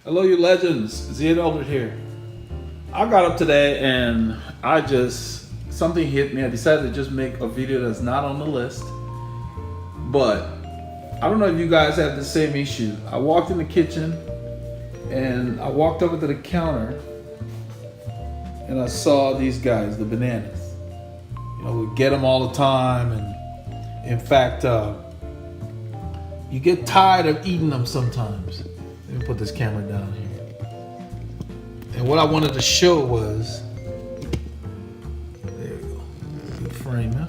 Hello, you legends. Ziad Eldred here. I got up today and something hit me. I decided to just make a video that's not on the list. But I don't know if you guys have the same issue. I walked in the kitchen and I walked over to the counter and I saw these guys, the bananas. You know, we get them all the time, and in fact, you get tired of eating them sometimes. Let me put this camera down here. And what I wanted to show was, there you go, good frame, huh?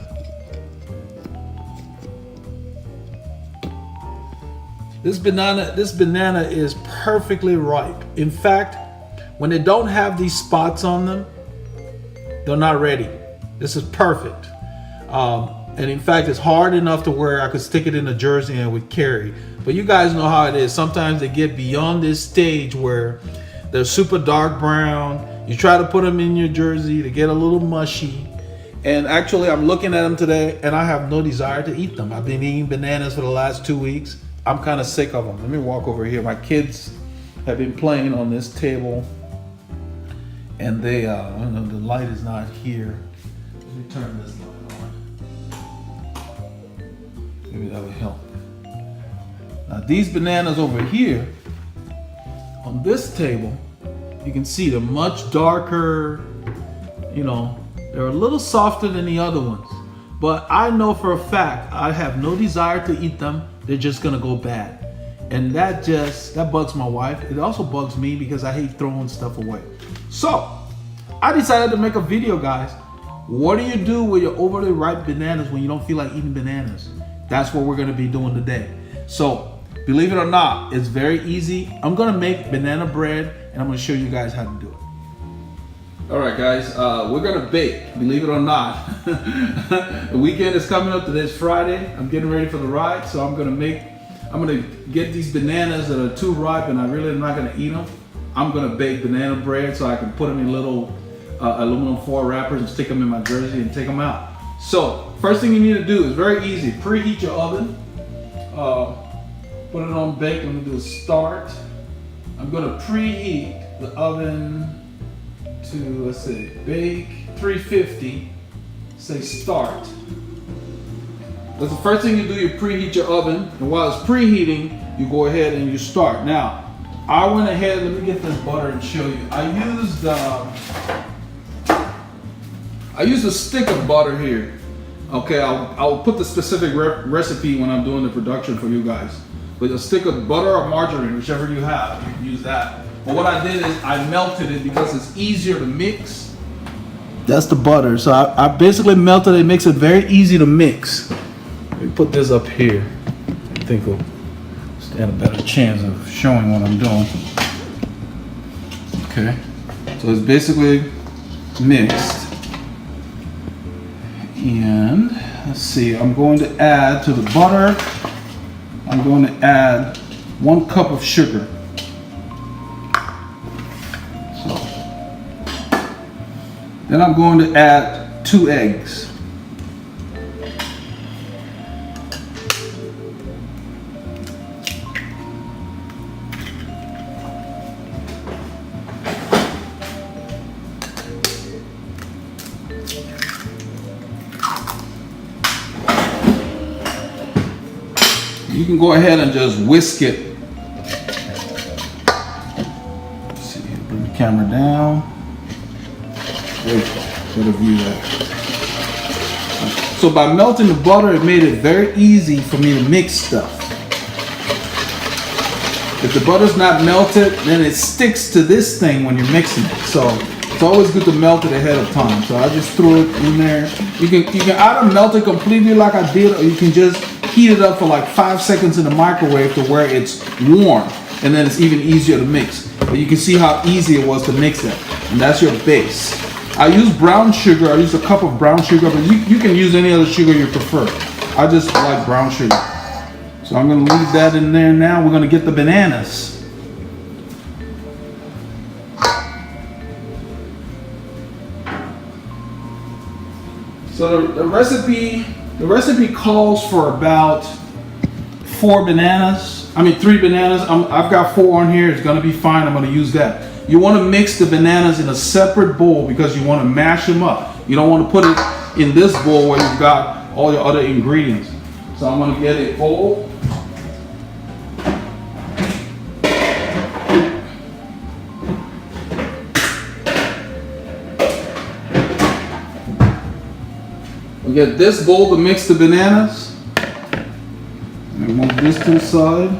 This banana is perfectly ripe. In fact, when they don't have these spots on them, they're not ready. This is perfect. And in fact, it's hard enough to where I could stick it in a jersey and it would carry. But you guys know how it is. Sometimes they get beyond this stage where they're super dark brown. You try to put them in your jersey, they get a little mushy. And actually, I'm looking at them today and I have no desire to eat them. I've been eating bananas for the last 2 weeks. I'm kind of sick of them. Let me walk over here. My kids have been playing on this table and they, the light is not here. Let me turn this light on. Maybe that would help. Now these bananas over here on this table, you can see they're much darker, you know, they're a little softer than the other ones. But I know for a fact, I have no desire to eat them. They're just gonna go bad. And that bugs my wife. It also bugs me because I hate throwing stuff away. So, I decided to make a video, guys. What do you do with your overly ripe bananas when you don't feel like eating bananas? That's what we're gonna be doing today. So, believe it or not, it's very easy. I'm gonna make banana bread and I'm gonna show you guys how to do it. All right, guys, we're gonna bake, believe it or not. The weekend is coming up. Today's Friday. I'm getting ready for the ride, so I'm gonna get these bananas that are too ripe and I really am not gonna eat them. I'm gonna bake banana bread so I can put them in little aluminum foil wrappers and stick them in my jersey and take them out. So, first thing you need to do is very easy. Preheat your oven. Put it on bake. I'm gonna do a start. I'm gonna preheat the oven to, let's say, bake 350, say start. That's the first thing you do. You preheat your oven, and while it's preheating, you go ahead and you start. Now, I went ahead, let me get this butter and show you. I used a stick of butter here. Okay, I'll put the specific recipe when I'm doing the production for you guys. But a stick of butter or margarine, whichever you have, you can use that. But what I did is I melted it because it's easier to mix. That's the butter. So I basically melted it, makes it very easy to mix. Let me put this up here. I think we'll stand a better chance of showing what I'm doing. Okay, so it's basically mixed. And let's see, I'm going to add to the butter, I'm going to add 1 cup of sugar. So, then I'm going to add 2 eggs. You can go ahead and just whisk it. Let's see, bring the camera down. There you go, better view that. So by melting the butter, it made it very easy for me to mix stuff. If the butter's not melted, then it sticks to this thing when you're mixing it. So it's always good to melt it ahead of time. So I just threw it in there. You can either melt it completely like I did, or you can just heat it up for like 5 seconds in the microwave to where it's warm, and then it's even easier to mix. But you can see how easy it was to mix it, and that's your base. I use brown sugar. I use a cup of brown sugar, but you can use any other sugar you prefer. I just like brown sugar. So I'm gonna leave that in there now. We're gonna get the bananas. So the recipe calls for about 4 bananas. 3 bananas. I've got 4 on here. It's gonna be fine. I'm gonna use that. You want to mix the bananas in a separate bowl because you want to mash them up. You don't want to put it in this bowl where you've got all your other ingredients. So I'm gonna get a bowl. We get this bowl to mix the bananas. And move this to the side.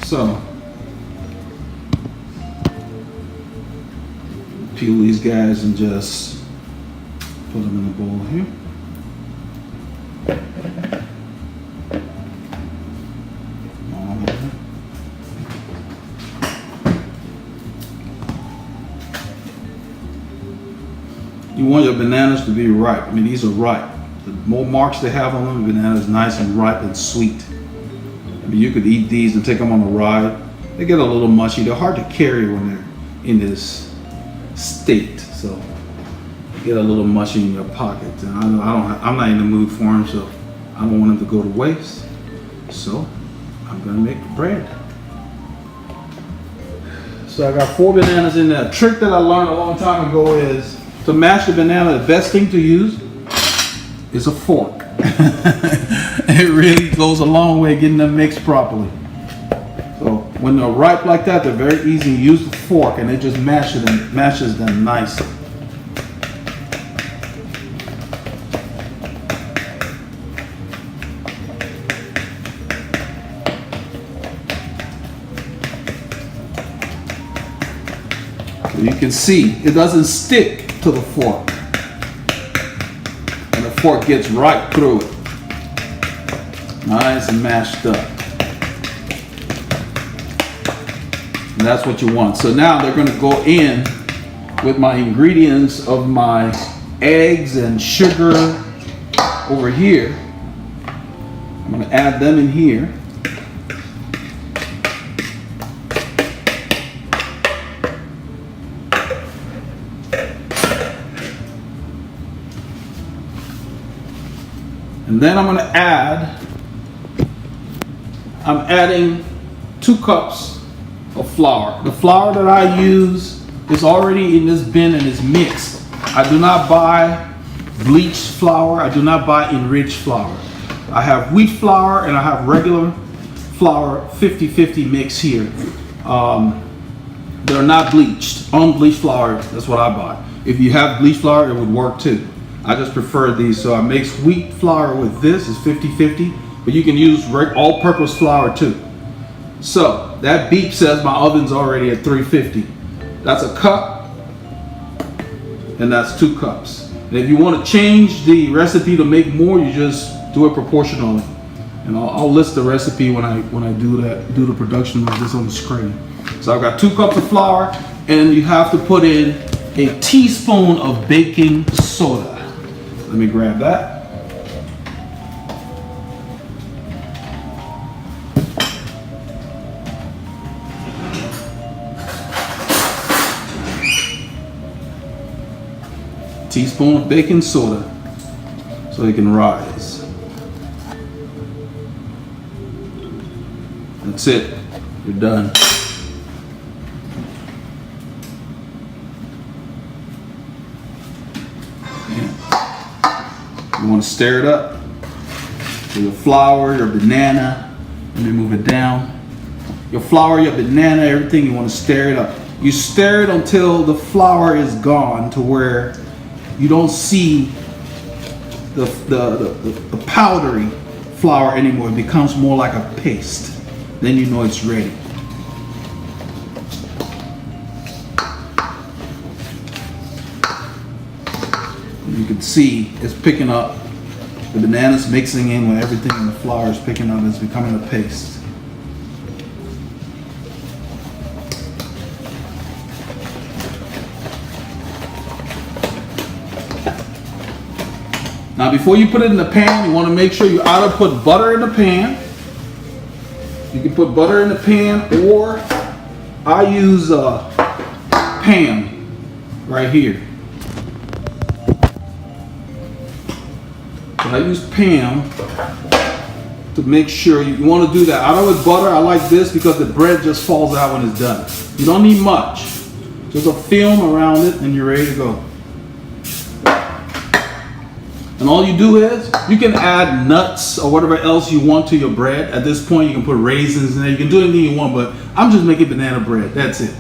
So, peel these guys and just put them in the bowl here. You want your bananas to be ripe. I mean, these are ripe. The more marks they have on them, the banana is nice and ripe and sweet. I mean, you could eat these and take them on a ride. They get a little mushy. They're hard to carry when they're in this state. So you get a little mushy in your pocket. And I'm not in the mood for them, so I don't want them to go to waste. So I'm gonna make bread. So I got 4 bananas in there. A trick that I learned a long time ago is to mash the banana, the best thing to use is a fork. It really goes a long way getting them mixed properly. So when they're ripe like that, they're very easy. Use the fork and it just mashes them nicely. So you can see it doesn't stick to the fork. And the fork gets right through it. Nice and mashed up. And that's what you want. So now they're going to go in with my ingredients of my eggs and sugar over here. I'm going to add them in here. And then I'm going to I'm adding 2 cups of flour. The flour that I use is already in this bin and is mixed. I do not buy bleached flour. I do not buy enriched flour. I have wheat flour and I have regular flour, 50-50 mix here. They're not bleached. Unbleached flour, that's what I buy. If you have bleached flour, it would work too. I just prefer these, so I mix wheat flour with this, it's 50-50, but you can use all-purpose flour too. So that beep says my oven's already at 350. That's a cup, and that's 2 cups. And if you want to change the recipe to make more, you just do it proportionally. And I'll list the recipe when I do the production of this on the screen. So I've got 2 cups of flour, and you have to put in a teaspoon of baking soda. Let me grab that. Teaspoon of baking soda so it can rise. That's it. You're done. You want to stir it up with your flour, your banana. Let me move it down. Your flour, your banana, everything, you want to stir it up. You stir it until the flour is gone to where you don't see the powdery flour anymore. It becomes more like a paste. Then you know it's ready. You can see it's picking up. The banana's mixing in with everything and the flour is picking up. It's becoming a paste. Now before you put it in the pan, you want to make sure you either put butter in the pan. You can put butter in the pan, or I use pan right here. I use Pam to make sure you want to do that. I know with butter, I like this because the bread just falls out when it's done. You don't need much. Just a film around it and you're ready to go. And all you do is, you can add nuts or whatever else you want to your bread. At this point, you can put raisins in there. You can do anything you want, but I'm just making banana bread. That's it.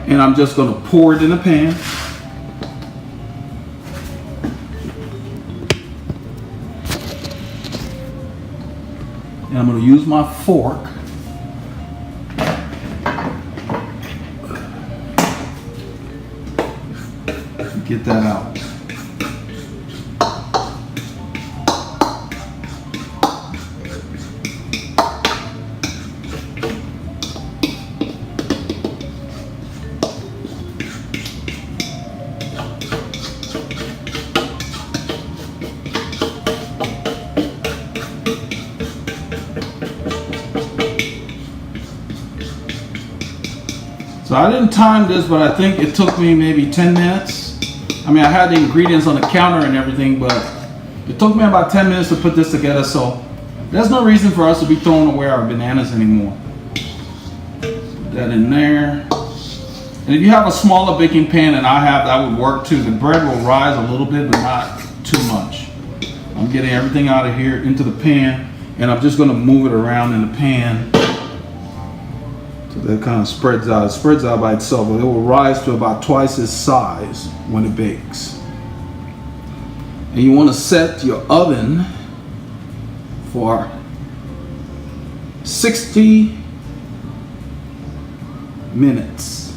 And I'm just going to pour it in a pan. And I'm going to use my fork to get that out. So I didn't time this, but I think it took me maybe 10 minutes. I mean, I had the ingredients on the counter and everything, but it took me about 10 minutes to put this together. So there's no reason for us to be throwing away our bananas anymore. Put that in there. And if you have a smaller baking pan than I have, that would work too. The bread will rise a little bit, but not too much. I'm getting everything out of here into the pan, and I'm just gonna move it around in the pan. So that kind of spreads out. It spreads out by itself, but it will rise to about twice its size when it bakes. And you want to set your oven for 60 minutes.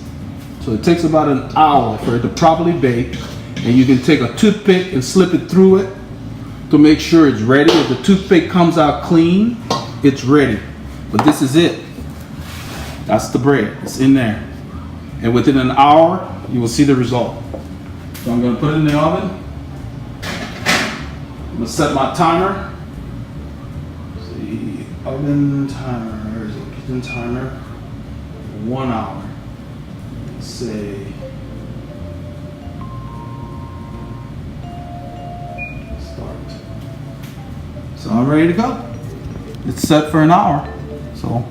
So it takes about an hour for it to properly bake. And you can take a toothpick and slip it through it to make sure it's ready. If the toothpick comes out clean, it's ready. But this is it. That's the bread. It's in there. And within an hour, you will see the result. So I'm going to put it in the oven. I'm going to set my timer. Let's see, oven timer. Is it kitchen timer? 1 hour. Let's say. Start. So I'm ready to go. It's set for an hour. So.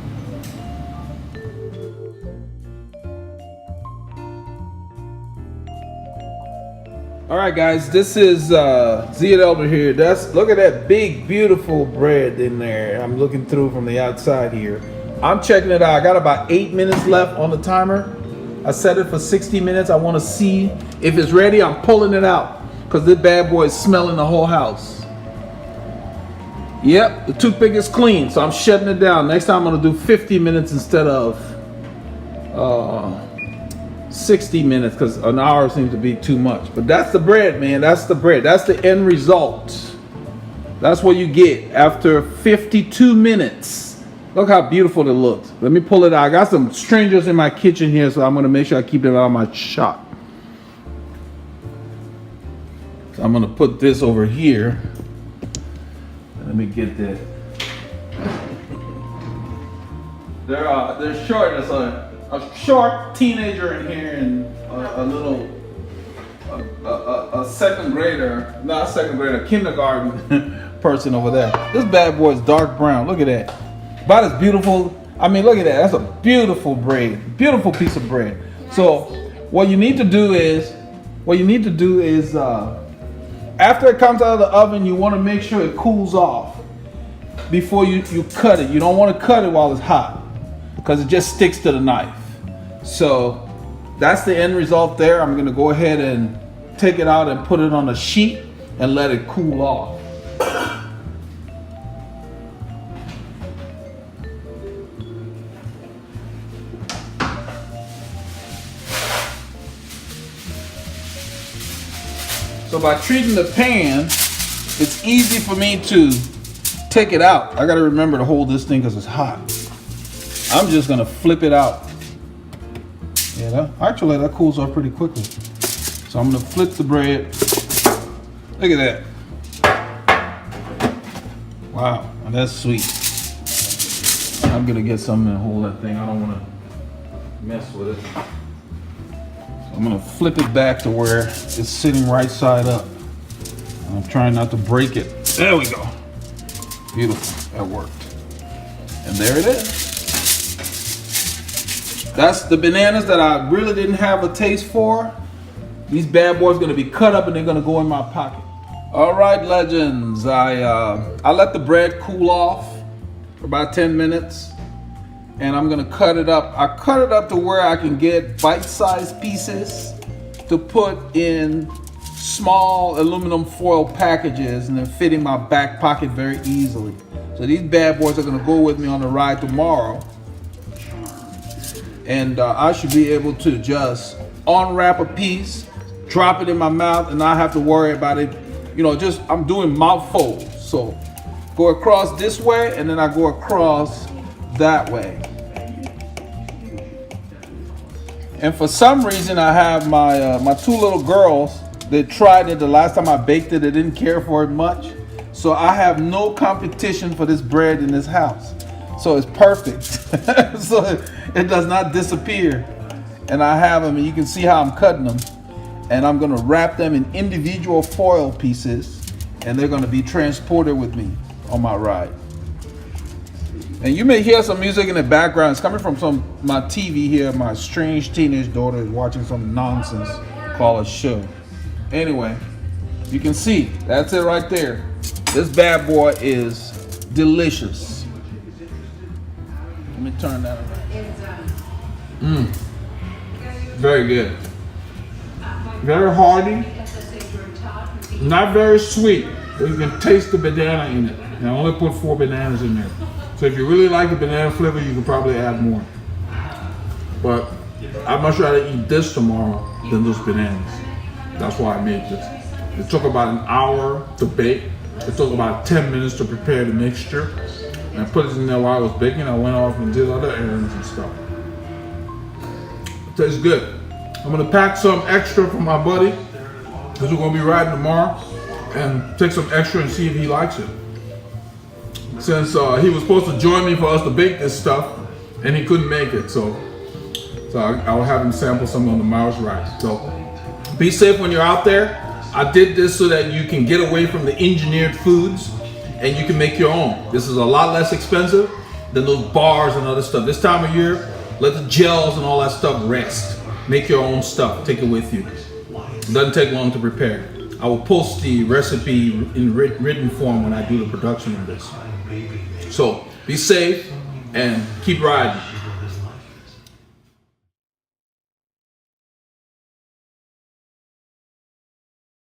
All right, guys, this is Zia Elder here. Look at that big, beautiful bread in there. I'm looking through from the outside here. I'm checking it out. I got about 8 minutes left on the timer. I set it for 60 minutes. I want to see if it's ready. I'm pulling it out because this bad boy is smelling the whole house. Yep, the toothpick is clean, so I'm shutting it down. Next time I'm going to do 50 minutes instead of 60 minutes because an hour seems to be too much. But that's the bread, man. That's the bread. That's the end result. That's what you get after 52 minutes. Look how beautiful it looks. Let me pull it out. I got some strangers in my kitchen here, so I'm going to make sure I keep them out of my shop. So I'm going to put this over here. Let me get that. They're short. There's a short teenager in here and a second grader, not second grader, kindergarten person over there. This bad boy is dark brown. Look at that. About as beautiful. I mean, look at that. That's a beautiful bread. Beautiful piece of bread. So what you need to do is, after it comes out of the oven, you want to make sure it cools off before you cut it. You don't want to cut it while it's hot because it just sticks to the knife. So that's the end result there. I'm going to go ahead and take it out and put it on a sheet and let it cool off. So by treating the pan, it's easy for me to take it out. I got to remember to hold this thing because it's hot. I'm just going to flip it out. Yeah, actually that cools off pretty quickly. So I'm gonna flip the bread. Look at that. Wow, that's sweet. I'm gonna get something and hold that thing. I don't wanna mess with it. So I'm gonna flip it back to where it's sitting right side up. I'm trying not to break it. There we go. Beautiful, that worked. And there it is. That's the bananas that I really didn't have a taste for. These bad boys are gonna be cut up and they're gonna go in my pocket. All right, legends. I let the bread cool off for about 10 minutes. And I'm gonna cut it up. I cut it up to where I can get bite-sized pieces to put in small aluminum foil packages and then fit in my back pocket very easily. So these bad boys are gonna go with me on the ride tomorrow. And I should be able to just unwrap a piece, drop it in my mouth, and not have to worry about it. You know, just I'm doing mouth folds. So go across this way and then I go across that way. And for some reason I have my my two little girls. They tried it the last time I baked it. They didn't care for it much. So I have no competition for this bread in this house. So it's perfect. So it does not disappear. And I have them, and you can see how I'm cutting them. And I'm gonna wrap them in individual foil pieces, and they're gonna be transported with me on my ride. And you may hear some music in the background. It's coming from my TV here. My strange teenage daughter is watching some nonsense called a show. Anyway, you can see, that's it right there. This bad boy is delicious. Let me turn that around. Very good. Very hearty. Not very sweet, but you can taste the banana in it. And I only put 4 bananas in there. So if you really like the banana flavor, you can probably add more. But I'd much rather eat this tomorrow than those bananas. That's why I made this. It took about an hour to bake. It took about 10 minutes to prepare the mixture. And I put it in there while I was baking. I went off and did other errands and stuff. It tastes good. I'm gonna pack some extra for my buddy, because we're gonna be riding tomorrow, and take some extra and see if he likes it. Since he was supposed to join me for us to bake this stuff, and he couldn't make it, so I'll have him sample some on the Miles ride. So be safe when you're out there. I did this so that you can get away from the engineered foods and you can make your own. This is a lot less expensive than those bars and other stuff. This time of year, let the gels and all that stuff rest. Make your own stuff, take it with you. It doesn't take long to prepare. I will post the recipe in written form when I do the production of this. So be safe and keep riding.